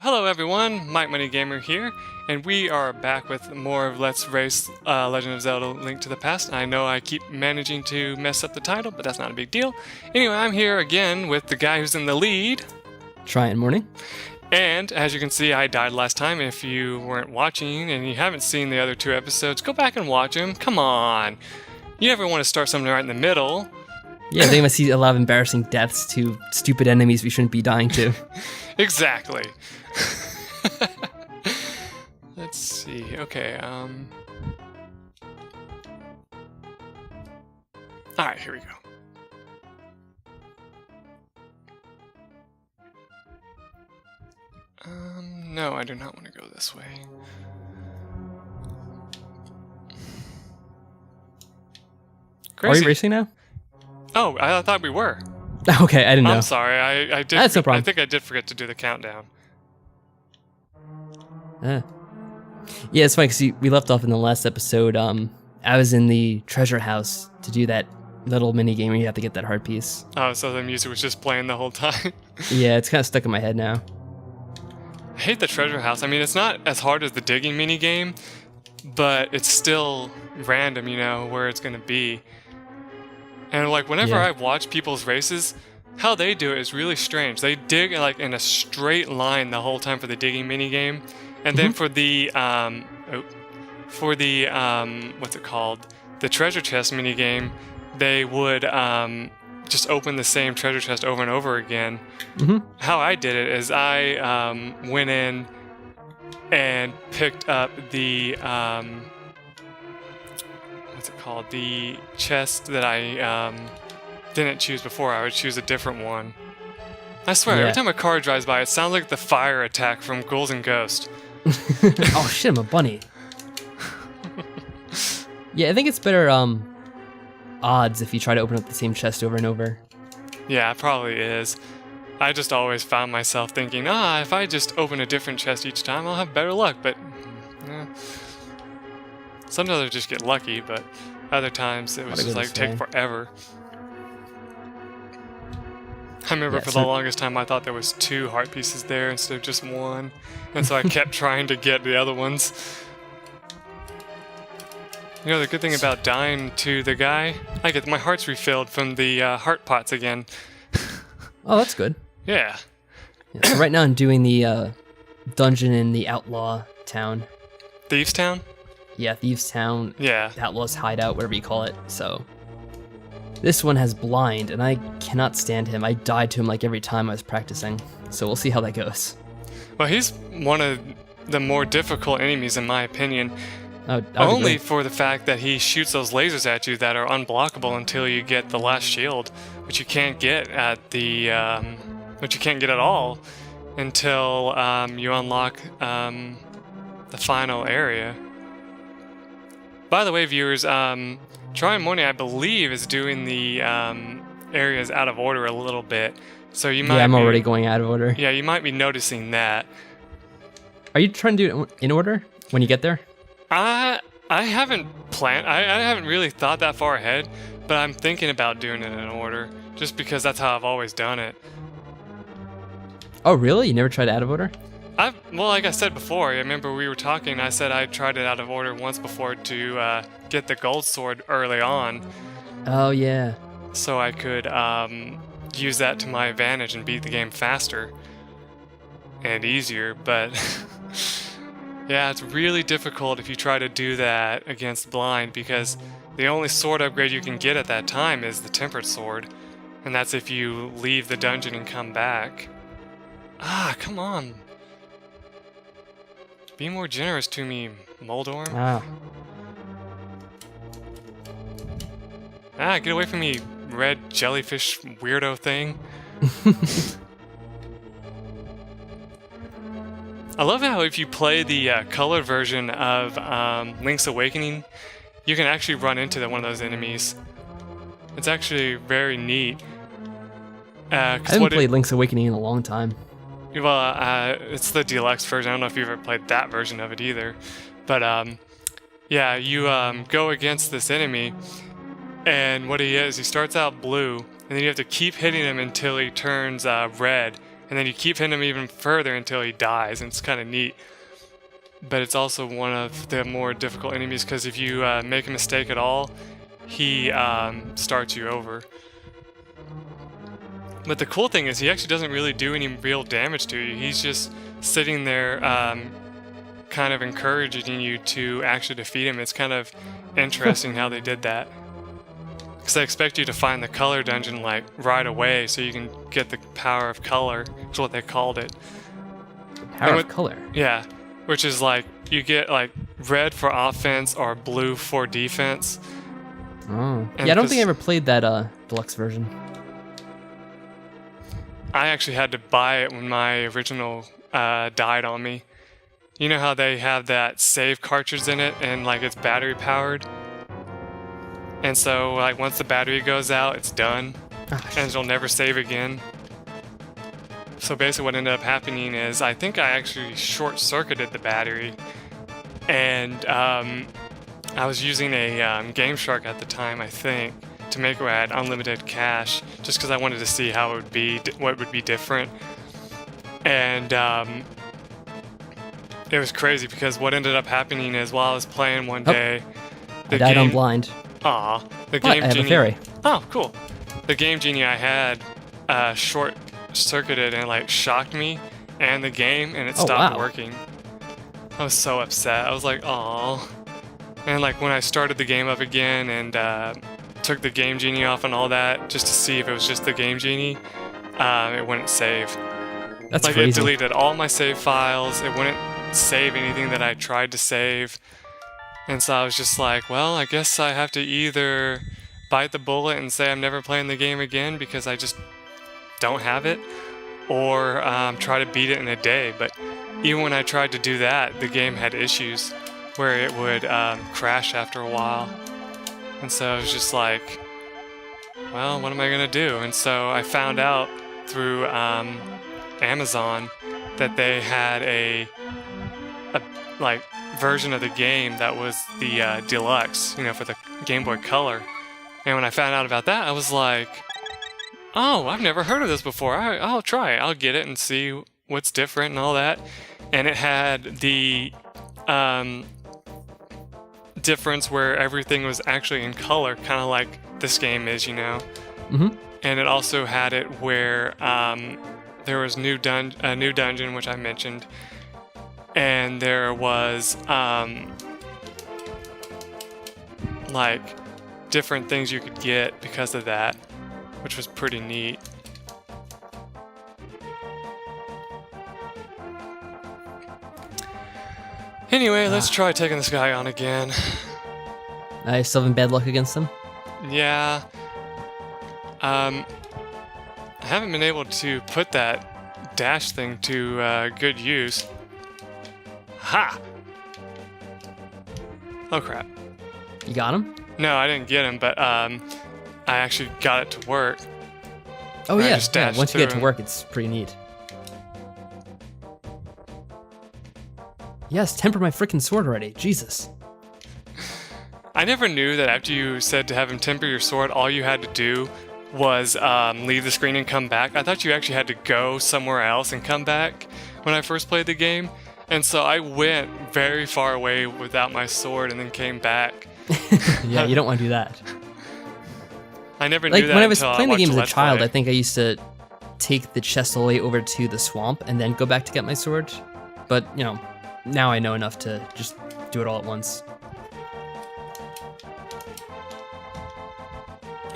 Hello everyone, MikeMoneyGMR here, and we are back with more of Let's Race Legend of Zelda Link to the Past. I know I keep managing to mess up the title, but that's not a big deal. Anyway, I'm here again with the guy who's in the lead. Tryinmorning. And as you can see, I died last time. If you weren't watching and you haven't seen the other two episodes, go back and watch them. Come on. You never want to start something right in the middle. Yeah, I think I see a lot of embarrassing deaths to stupid enemies we shouldn't be dying to. Exactly. Let's see. Okay, Alright, here we go. No, I do not want to go this way. Crazy. Are you racing now? Oh, I thought we were. Okay, I didn't know. I'm sorry, I did. That's no problem. I think I did forget to do the countdown. Yeah, it's funny because we left off in the last episode. I was in the treasure house to do that little mini game where you have to get that heart piece. Oh, so the music was just playing the whole time. Yeah, it's kind of stuck in my head now. I hate the treasure house. I mean, it's not as hard as the digging mini game, but it's still random, you know, where it's gonna be. And like whenever I watch people's races, how they do it is really strange. They dig like in a straight line the whole time for the digging mini game, and then for the what's it called? The treasure chest mini game, they would just open the same treasure chest over and over again. How I did it is I went in and picked up the what's it called? The chest that I didn't choose before. I would choose a different one. I swear, every time a car drives by, it sounds like the fire attack from Ghouls and Ghosts. Oh shit, I'm a bunny. Yeah, I think it's better odds if you try to open up the same chest over and over. Yeah, it probably is. I just always found myself thinking, if I just open a different chest each time, I'll have better luck, but sometimes I just get lucky, but other times it was just like take forever. I remember for the longest time I thought there was 2 heart pieces there instead of just 1, and so I kept trying to get the other ones. You know, the good thing about dying to the guy, I get my hearts refilled from the heart pots again. Oh, that's good. Yeah. So right now I'm doing the dungeon in the outlaw town. Thieves Town? Yeah, Thieves Town. Yeah. Outlaw's hideout, whatever you call it. So this one has blind, and I cannot stand him. I died to him like every time I was practicing. So we'll see how that goes. Well, he's one of the more difficult enemies in my opinion. Only for the fact that he shoots those lasers at you that are unblockable until you get the last shield, which you can't get at the, which you can't get at all until you unlock the final area. By the way, viewers, Tryinmorning, I believe, is doing the areas out of order a little bit, so you might. Yeah, I'm already going out of order. Yeah, you might be noticing that. Are you trying to do it in order when you get there? I haven't planned. I haven't really thought that far ahead, but I'm thinking about doing it in order, just because that's how I've always done it. Oh, really? You never tried out of order? Well, like I said before, I remember we were talking. I said I tried it out of order once before to get the gold sword early on. Oh yeah. So I could use that to my advantage and beat the game faster and easier, but. Yeah, it's really difficult if you try to do that against blind because the only sword upgrade you can get at that time is the tempered sword, and that's if you leave the dungeon and come back. Come on. Be more generous to me, Moldorm. Get away from me, red jellyfish weirdo thing. I love how if you play the colored version of Link's Awakening, you can actually run into one of those enemies. It's actually very neat. I haven't played Link's Awakening in a long time. Well, it's the deluxe version. I don't know if you've ever played that version of it either. But yeah, you go against this enemy, and what he starts out blue, and then you have to keep hitting him until he turns red, and then you keep hitting him even further until he dies, and it's kind of neat. But it's also one of the more difficult enemies because if you make a mistake at all, he starts you over. But the cool thing is he actually doesn't really do any real damage to you. He's just sitting there kind of encouraging you to actually defeat him. It's kind of interesting how they did that. Because they expect you to find the color dungeon like right away so you can get the power of color, is what they called it. Power of color? Yeah, which is like you get like red for offense or blue for defense. Oh. Yeah, I don't think I ever played that deluxe version. I actually had to buy it when my original died on me. You know how they have that save cartridge in it and like it's battery powered? And so like once the battery goes out, it's done. And it'll never save again. So basically what ended up happening is I think I actually short-circuited the battery. And I was using a Game Shark at the time, I think, to make where I had unlimited cash, just because I wanted to see how it would be, what would be different. And it was crazy because what ended up happening is while I was playing one day, I died on blind. Aw, the What? game I have genie. a fairy. Oh, cool. The game genie I had short-circuited and it, like shocked me and the game, and it stopped working. I was so upset. I was like, aw. And like when I started the game up again and took the game genie off and all that just to see if it was just the game genie, it wouldn't save. That's like crazy. It deleted all my save files. It wouldn't save anything that I tried to save. And so I was just like, well, I guess I have to either bite the bullet and say I'm never playing the game again because I just don't have it, or try to beat it in a day. But even when I tried to do that, the game had issues where it would crash after a while. And so I was just like, well, what am I gonna do? And so I found out through Amazon that they had a like version of the game that was the deluxe, you know, for the Game Boy Color. And when I found out about that, I was like, oh, I've never heard of this before. I'll try it. I'll get it and see what's different and all that. And it had the difference where everything was actually in color, kind of like this game is, you know. Mm-hmm. And it also had it where there was a new dungeon, which I mentioned, and there was like different things you could get because of that, which was pretty neat. Anyway, let's try taking this guy on again. I still having bad luck against him? Yeah. I haven't been able to put that dash thing to good use. Ha! Oh crap. You got him? No, I didn't get him, but I actually got it to work. Oh I yeah, just yeah. dashed Once you get through to him. work, it's pretty neat. Yes, temper my freaking sword already. Jesus. I never knew that after you said to have him temper your sword, all you had to do was leave the screen and come back. I thought you actually had to go somewhere else and come back when I first played the game. And so I went very far away without my sword and then came back. Yeah, you don't want to do that. I never Like knew that when I was until playing the watched game as a Let's child, Play. I think I used to take the chest all the way over to the swamp and then go back to get my sword. But, you know, now I know enough to just do it all at once.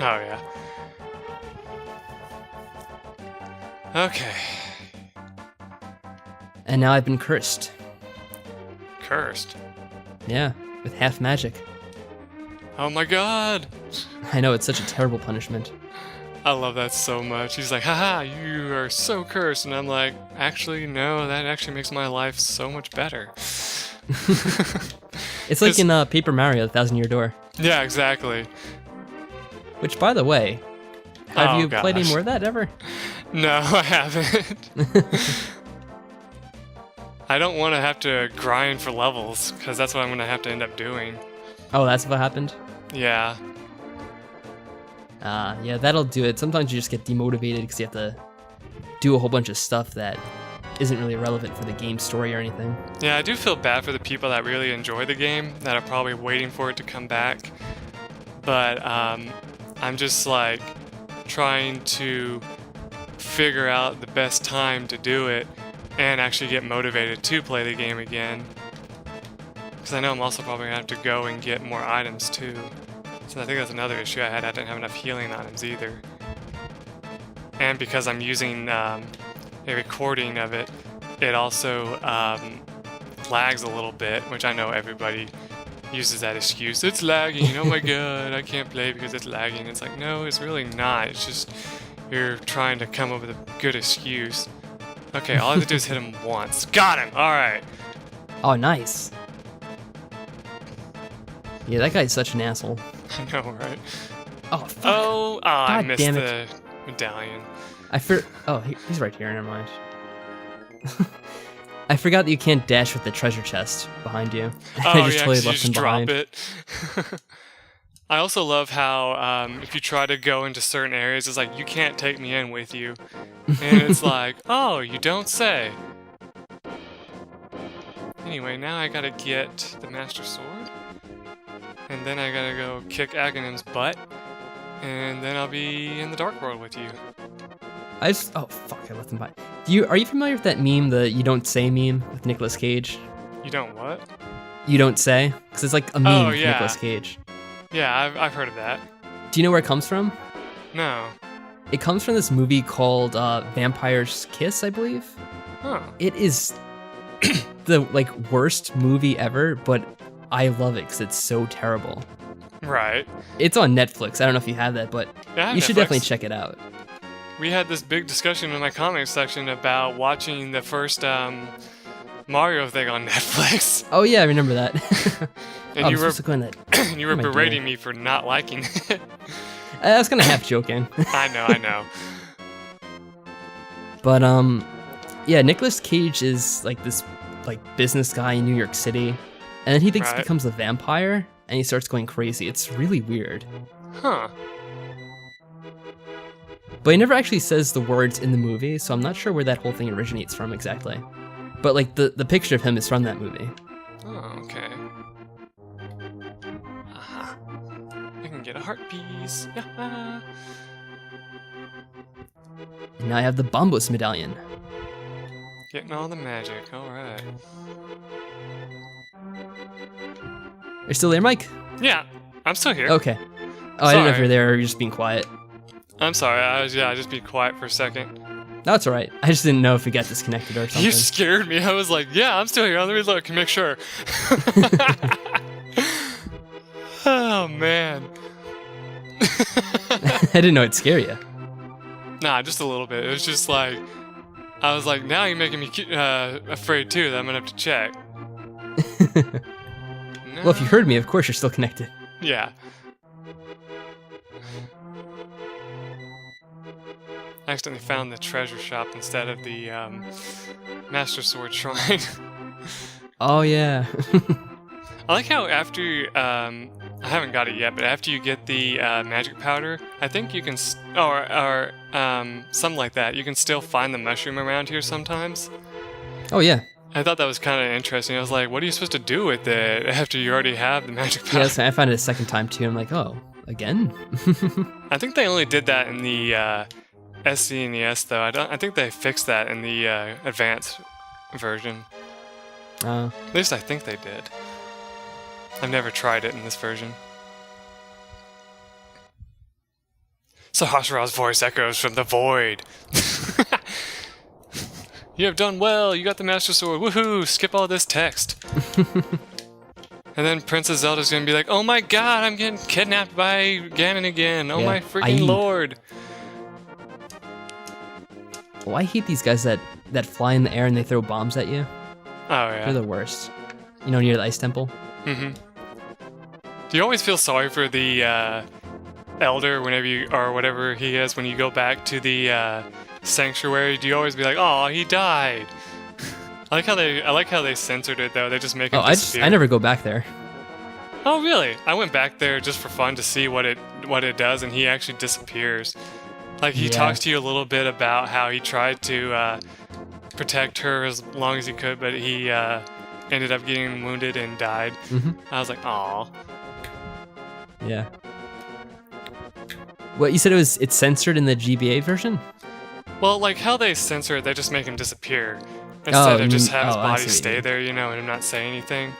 Oh, yeah. Okay. And now I've been cursed. Cursed. Yeah, with half magic. Oh my god! I know, it's such a terrible punishment. I love that so much. He's like, haha, you are so cursed. And I'm like, actually, no, that actually makes my life so much better. It's like in Paper Mario, The 1,000-Year Door. Yeah, exactly. Which, by the way, have Oh, you played any gosh. more of that ever? No, I haven't. I don't want to have to grind for levels, because that's what I'm going to have to end up doing. Oh, that's what happened? Yeah. Yeah, that'll do it. Sometimes you just get demotivated because you have to do a whole bunch of stuff that isn't really relevant for the game story or anything. Yeah, I do feel bad for the people that really enjoy the game, that are probably waiting for it to come back. But I'm just like trying to figure out the best time to do it and actually get motivated to play the game again. Because I know I'm also probably going to have to go and get more items too. So I think that's another issue I had. I didn't have enough healing items either. And because I'm using a recording of it, it also lags a little bit, which I know everybody uses that excuse. It's lagging, oh my god, I can't play because it's lagging. It's like, no, it's really not. It's just you're trying to come up with a good excuse. Okay, all I have to do is hit him once. Got him! Alright. Oh, nice. Yeah, that guy's such an asshole. I know, right? Oh, fuck. Oh, I missed damn the medallion. Oh, he's right here, never mind. I forgot that you can't dash with the treasure chest behind you. Oh, I just yeah, totally 'cause you left him just drop behind. it. I also love how if you try to go into certain areas, it's like, you can't take me in with you. And it's like, oh, you don't say. Anyway, now I gotta get the Master Sword. And then I gotta go kick Aghanim's butt. And then I'll be in the Dark World with you. Oh fuck, I left him behind. Are you familiar with that meme, the "you don't say" meme with Nicolas Cage? You don't what? You don't say, because it's like a meme with yeah. Nicolas Cage. Yeah, I've heard of that. Do you know where it comes from? No. It comes from this movie called Vampire's Kiss, I believe. Huh. It is the worst movie ever, but I love it because it's so terrible. Right. It's on Netflix. I don't know if you have that, but Yeah, I have you should Netflix. definitely check it out. We had this big discussion in my comics section about watching the first Mario thing on Netflix. Oh yeah, I remember that. And I'm you were supposed to go in that. you were What am I berating doing? me for not liking it. I was kind of half joking. I know. But yeah, Nicolas Cage is like this business guy in New York City, and then he Right. becomes a vampire and he starts going crazy. It's really weird. Huh. But he never actually says the words in the movie, so I'm not sure where that whole thing originates from exactly. But like the picture of him is from that movie. Oh, okay. Aha. I can get a heart piece. Yeah. And now I have the Bombos medallion. Getting all the magic. All right. You're still there, Mike? Yeah, I'm still here. Okay. Oh, I didn't know if Sorry. you're there or you're just being quiet. I'm sorry. I just be quiet for a second. No, it's alright. I just didn't know if we got disconnected or something. You scared me. I was like, yeah, I'm still here. Let me look and make sure. Oh, man. I didn't know it'd scare you. Nah, just a little bit. It was just like, I was like, now you're making me afraid too that I'm gonna have to check. No. Well, if you heard me, of course you're still connected. Yeah. I accidentally found the treasure shop instead of the Master Sword Shrine. Oh, yeah. I like how after I haven't got it yet, but after you get the magic powder, I think you can, or something like that, you can still find the mushroom around here sometimes. Oh, yeah. I thought that was kind of interesting. I was like, what are you supposed to do with it after you already have the magic powder? Yes, I found it a second time too. I'm like, oh, again? I think they only did that in the SNES though. I think they fixed that in the advanced version. At least I think they did. I've never tried it in this version. So Hashira's voice echoes from the void. You have done well. You got the Master Sword. Woohoo! Skip all this text. And then Princess Zelda's gonna be like, "Oh my God, I'm getting kidnapped by Ganon again. Oh Yeah, my freaking lord!" Well, I hate these guys that fly in the air and they throw bombs at you. Oh yeah. They're the worst. You know, near the ice temple. Mm-hmm. Do you always feel sorry for the elder whenever you, or whatever he is, when you go back to the sanctuary? Do you always be like, "Oh, he died"? I like how they censored it though. They just make him disappear. I never go back there. Oh really? I went back there just for fun to see what it does, and he actually disappears. Like, he Yeah. talks to you a little bit about how he tried to protect her as long as he could, but he ended up getting wounded and died. I was like, aw. Yeah. What you said it's censored in the GBA version? Well, like how they censor it, they just make him disappear instead of just have his I body see what you stay mean. there, you know, and him not say anything.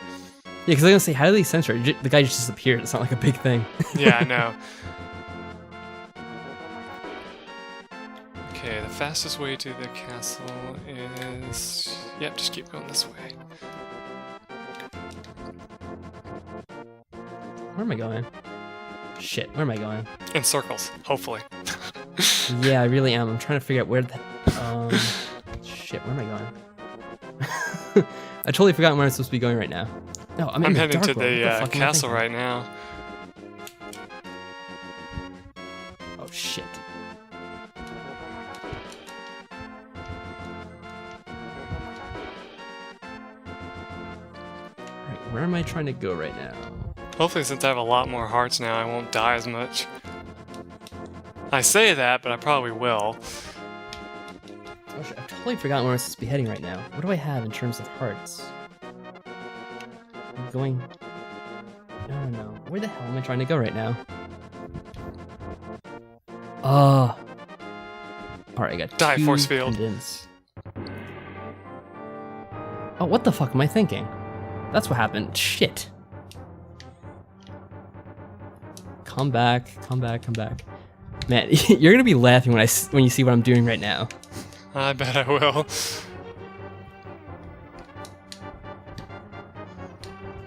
Yeah, because I was gonna say, how do they censor it? The guy just disappeared. It's not like a big thing. Yeah, I know. Okay, the fastest way to the castle is... Yep, just keep going this way. Where am I going? Shit, where am I going? In circles, hopefully. Yeah, I really am. I'm trying to figure out where the... shit, where am I going? I totally forgot where I'm supposed to be going right now. No, I'm in the heading dark to world. What the fuck am I castle thinking? right now. Oh, shit. Right, where am I trying to go right now? Hopefully, since I have a lot more hearts now, I won't die as much. I say that, but I probably will. Oh, shit, I've totally forgotten where I'm supposed to be heading right now. What do I have in terms of hearts? I'm going... No. Where the hell am I trying to go right now? Alright, I got Die, two force field. pendants. Oh, what the fuck am I thinking? That's what happened. Shit. Come back. Man, you're gonna be laughing when you see what I'm doing right now. I bet I will.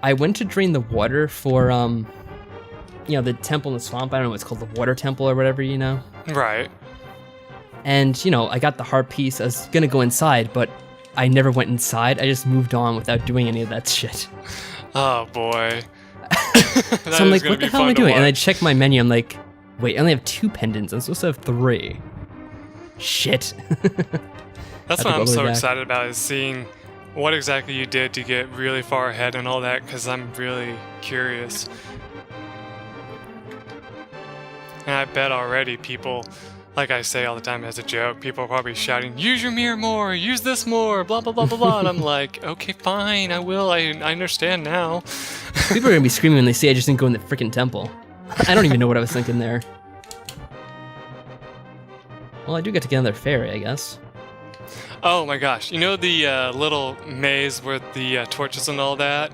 I went to drain the water for, the temple in the swamp. I don't know what's called, the water temple or whatever, you know? Right. And, I got the heart piece. I was gonna go inside, but I never went inside. I just moved on without doing any of that shit. Oh, boy. So I'm like, what the hell am I doing? And I check my menu. I'm like, wait, I only have 2 pendants. I'm supposed to have 3. Shit. That's what I'm so excited about, is seeing what exactly you did to get really far ahead and all that, because I'm really curious. And I bet already people, like I say all the time as a joke, people are probably shouting, use your mirror more, use this more, blah, blah, blah, blah, blah. And I'm like, okay, fine, I will. I understand now. People are gonna be screaming when they see I just didn't go in the freaking temple. I don't even know what I was thinking there. Well, I do get to get another fairy, I guess. Oh my gosh, you know the little maze with the torches and all that?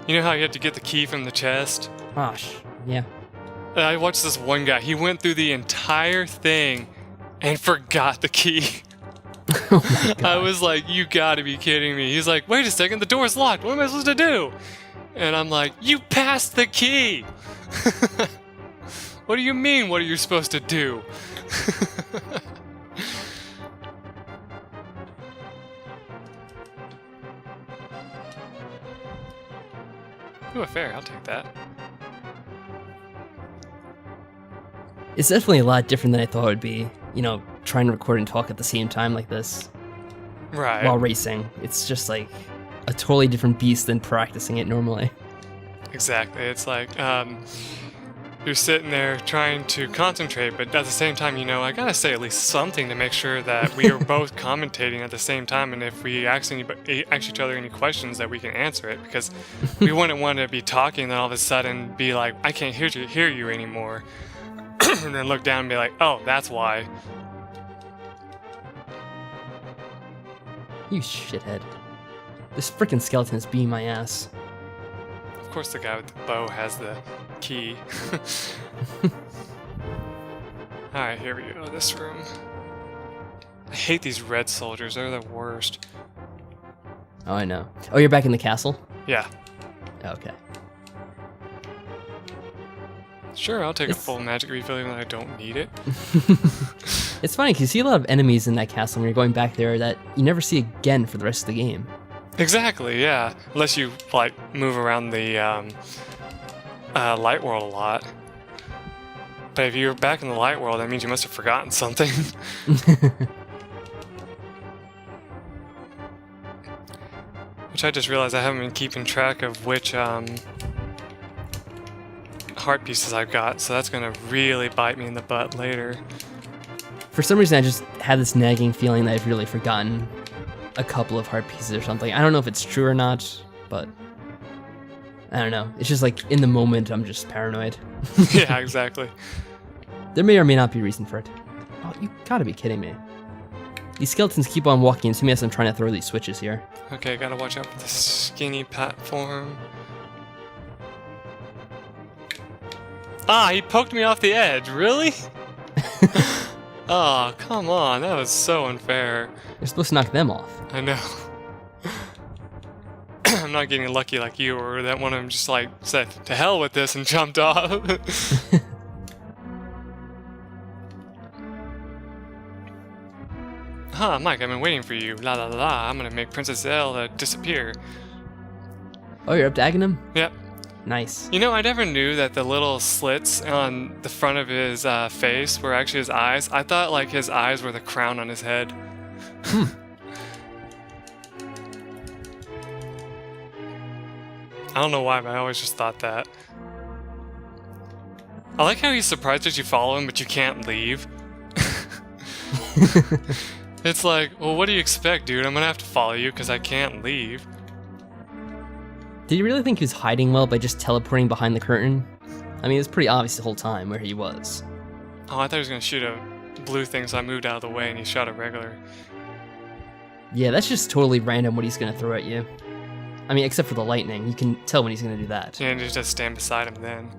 You know how you have to get the key from the chest? Gosh, yeah. I watched this one guy, he went through the entire thing and forgot the key. Oh my God. I was like, you gotta be kidding me. He's like, wait a second, the door's locked, what am I supposed to do? And I'm like, you passed the key! What do you mean, what are you supposed to do? Ooh, a fairy, I'll take that. It's definitely a lot different than I thought it would be, trying to record and talk at the same time like this Right. while racing. It's just like a totally different beast than practicing it normally. Exactly. It's like, you're sitting there trying to concentrate, but at the same time, I gotta say at least something to make sure that we are both commentating at the same time, and if we ask each other any questions, that we can answer it, because we wouldn't want to be talking and then all of a sudden be like, I can't hear you anymore, and then look down and be like, oh, that's why. You shithead. This freaking skeleton is beating my ass. Of course, the guy with the bow has the key. Alright, here we go, this room. I hate these red soldiers, they're the worst. Oh, I know. Oh, you're back in the castle? Yeah. Okay. Sure, I'll take a full magic refill even though I don't need it. It's funny because you see a lot of enemies in that castle when you're going back there that you never see again for the rest of the game. Exactly, yeah. Unless you, like, move around the light world a lot. But if you're back in the light world, that means you must have forgotten something. Which I just realized I haven't been keeping track of which heart pieces I've got, so that's gonna really bite me in the butt later. For some reason, I just had this nagging feeling that I've really forgotten a couple of heart pieces or something. I don't know if it's true or not, but I don't know. It's just like in the moment, I'm just paranoid. Yeah, exactly. There may or may not be a reason for it. Oh, you gotta be kidding me. These skeletons keep on walking into me as I'm trying to throw these switches here. Okay, gotta watch out for the skinny platform. Ah, he poked me off the edge, really? Oh, come on, that was so unfair. You're supposed to knock them off. I know. I'm not getting lucky like you, or that one of them just like said, to hell with this, and jumped off. Huh, Mike, I've been waiting for you. La la la la, I'm gonna make Princess Zelda disappear. Oh, you're up to Aghanim? Yep. Nice. You know, I never knew that the little slits on the front of his face were actually his eyes. I thought like his eyes were the crown on his head. I don't know why, but I always just thought that. I like how he's surprised that you follow him, but you can't leave. It's like, well, what do you expect, dude? I'm gonna have to follow you because I can't leave. Did you really think he was hiding well by just teleporting behind the curtain? I mean, it was pretty obvious the whole time where he was. Oh, I thought he was gonna shoot a blue thing, so I moved out of the way and he shot a regular. Yeah, that's just totally random what he's gonna throw at you. I mean, except for the lightning. You can tell when he's gonna do that. Yeah, and you just stand beside him then.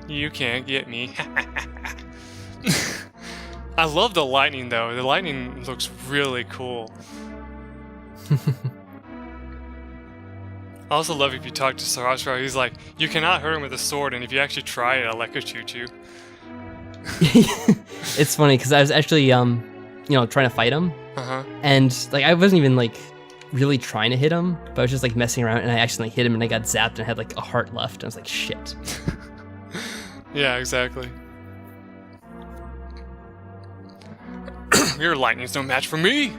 You can't get me. I love the lightning though. The lightning looks really cool. I also love if you talk to Sarasra, he's like, you cannot hurt him with a sword, and if you actually try it, I'll like shoot you. It's funny because I was actually, trying to fight him, and like I wasn't even like really trying to hit him, but I was just like messing around, and I accidentally hit him, and I got zapped, and I had like a heart left. And I was like, shit. Yeah, exactly. Your lightning's no match for me.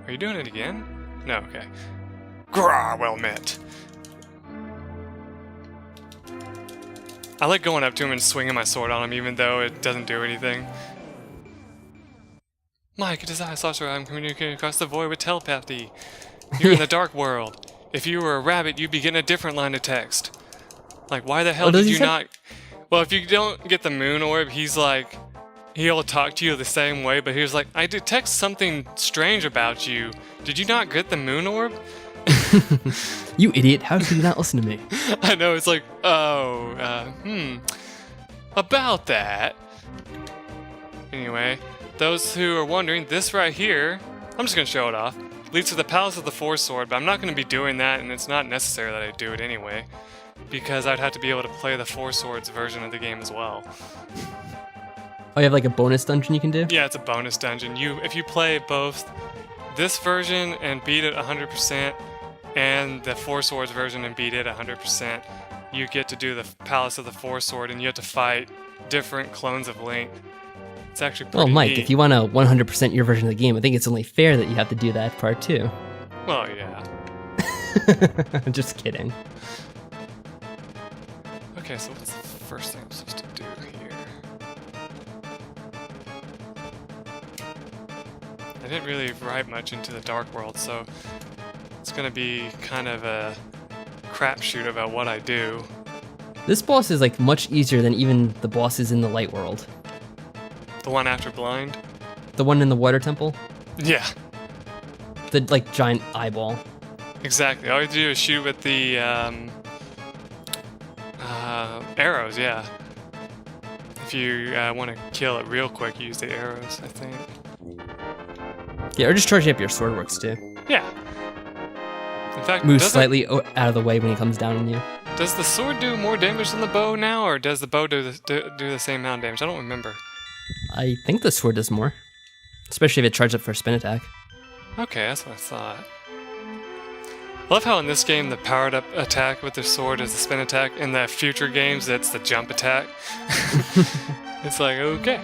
Are you doing it again? No, okay. Grah, well met. I like going up to him and swinging my sword on him, even though it doesn't do anything. Mike, it is I, Sorcerer. I'm communicating across the void with telepathy. You're in the dark world. If you were a rabbit, you'd be getting a different line of text. Like, why the hell did you not... Well, if you don't get the moon orb, he's like... He'll talk to you the same way, but he was like, I detect something strange about you. Did you not get the moon orb? You idiot, how did you not listen to me? I know, it's like, about that. Anyway, those who are wondering, this right here, I'm just going to show it off, leads to the Palace of the Four Sword, but I'm not going to be doing that, and it's not necessary that I do it anyway, because I'd have to be able to play the Four Swords version of the game as well. Oh, you have like a bonus dungeon you can do? Yeah, it's a bonus dungeon. If you play both this version and beat it 100%, and the Four Swords version and beat it 100%, you get to do the Palace of the Four Sword, and you have to fight different clones of Link. It's actually pretty Well, Mike, neat. if you want to 100% your version of the game, I think it's only fair that you have to do that part too. Well, yeah. I'm just kidding. Okay, so what's the first thing I'm supposed to do here? I didn't really write much into the Dark World, so it's gonna be kind of a crapshoot about what I do. This boss is like much easier than even the bosses in the Light World. The one after Blind? The one in the Water Temple? Yeah, The like giant eyeball. exactly. All you have to do is shoot with the arrows, yeah. If you want to kill it real quick, use the arrows, I think. Yeah, or just charging up your sword works too. Yeah. In fact, Move slightly out of the way when he comes down on you. Does the sword do more damage than the bow now, or does the bow do the same amount of damage? I don't remember. I think the sword does more. Especially if it charges up for a spin attack. Okay, that's what I thought. I love how in this game the powered up attack with the sword is the spin attack. In the future games, it's the jump attack. It's like, okay.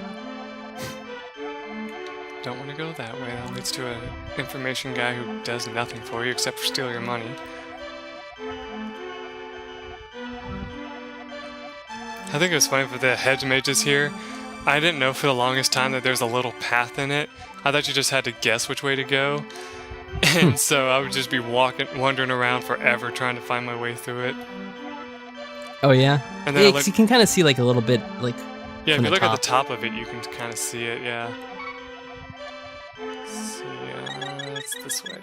Don't want to go that way. That leads to an information guy who does nothing for you except for steal your money. I think it was funny for the hedge mages here. I didn't know for the longest time that there's a little path in it. I thought you just had to guess which way to go. And so I would just be wandering around forever trying to find my way through it. Oh yeah? And then you can kind of see like a little bit like yeah, if you look top. at the top of it, you can kind of see it, yeah. See, it's this way.